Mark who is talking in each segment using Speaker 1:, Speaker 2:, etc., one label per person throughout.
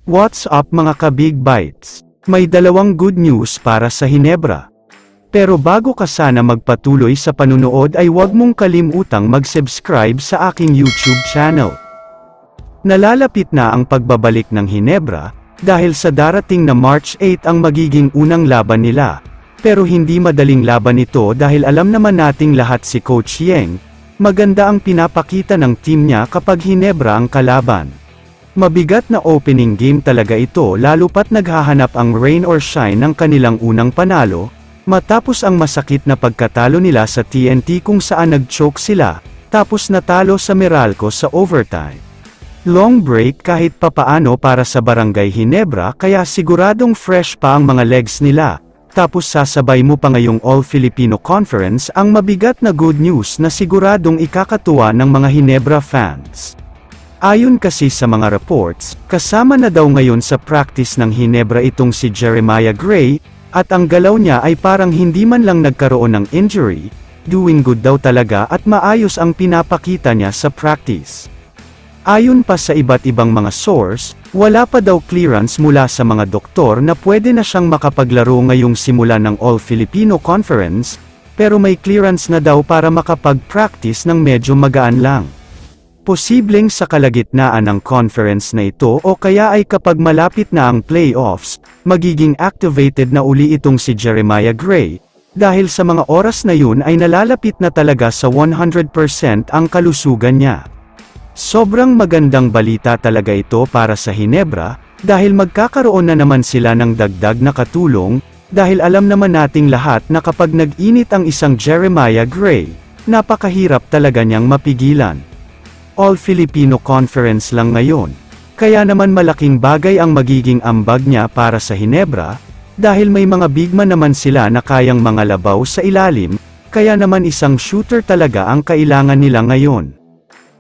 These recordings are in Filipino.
Speaker 1: What's up mga ka-Big Bites? May dalawang good news para sa Hinebra. Pero bago ka sana magpatuloy sa panunood ay huwag mong kalimutang mag-subscribe sa aking YouTube channel. Nalalapit na ang pagbabalik ng Hinebra, dahil sa darating na March 8 ang magiging unang laban nila. Pero hindi madaling laban ito dahil alam naman nating lahat si Coach Yeng, maganda ang pinapakita ng team niya kapag Hinebra ang kalaban. Mabigat na opening game talaga ito lalo pat naghahanap ang rain or shine ng kanilang unang panalo, matapos ang masakit na pagkatalo nila sa TNT kung saan nag-choke sila, tapos natalo sa Meralco sa overtime. Long break kahit papaano para sa Barangay Hinebra kaya siguradong fresh pa ang mga legs nila, tapos sasabay mo pa ngayong All-Filipino Conference ang mabigat na good news na siguradong ikakatuwa ng mga Hinebra fans. Ayon kasi sa mga reports, kasama na daw ngayon sa practice ng Hinebra itong si Jeremiah Gray, at ang galaw niya ay parang hindi man lang nagkaroon ng injury, doing good daw talaga at maayos ang pinapakita niya sa practice. Ayon pa sa iba't ibang mga source, wala pa daw clearance mula sa mga doktor na pwede na siyang makapaglaro ngayong simula ng All-Filipino Conference, pero may clearance na daw para makapag-practice ng medyo magaan lang. Posibleng sa kalagitnaan ng conference na ito o kaya ay kapag malapit na ang playoffs, magiging activated na uli itong si Jeremiah Gray, dahil sa mga oras na yun ay nalalapit na talaga sa 100% ang kalusugan niya. Sobrang magandang balita talaga ito para sa Hinebra, dahil magkakaroon na naman sila ng dagdag na katulong, dahil alam naman nating lahat na kapag nag-init ang isang Jeremiah Gray, napakahirap talaga niyang mapigilan. All-Filipino Conference lang ngayon. Kaya naman malaking bagay ang magiging ambag niya para sa Hinebra, dahil may mga bigman naman sila na kayang mga labaw sa ilalim, kaya naman isang shooter talaga ang kailangan nila ngayon.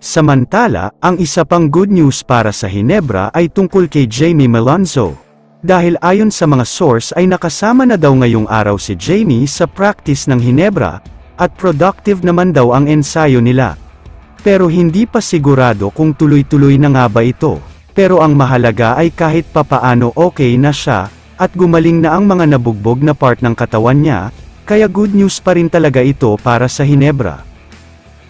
Speaker 1: Samantala, ang isa pang good news para sa Hinebra ay tungkol kay Jamie Malonzo. Dahil ayon sa mga source ay nakasama na daw ngayong araw si Jamie sa practice ng Hinebra, at productive naman daw ang ensayo nila. Pero hindi pa sigurado kung tuloy-tuloy na nga ba ito. Pero ang mahalaga ay kahit papaano okay na siya, at gumaling na ang mga nabugbog na part ng katawan niya, kaya good news pa rin talaga ito para sa Hinebra.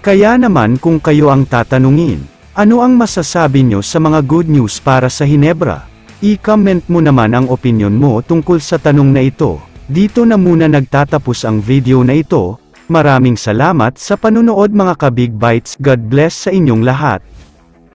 Speaker 1: Kaya naman kung kayo ang tatanungin, ano ang masasabi nyo sa mga good news para sa Hinebra? I-comment mo naman ang opinion mo tungkol sa tanong na ito. Dito na muna nagtatapos ang video na ito. Maraming salamat sa panunood mga ka-Big Bites. God bless sa inyong lahat.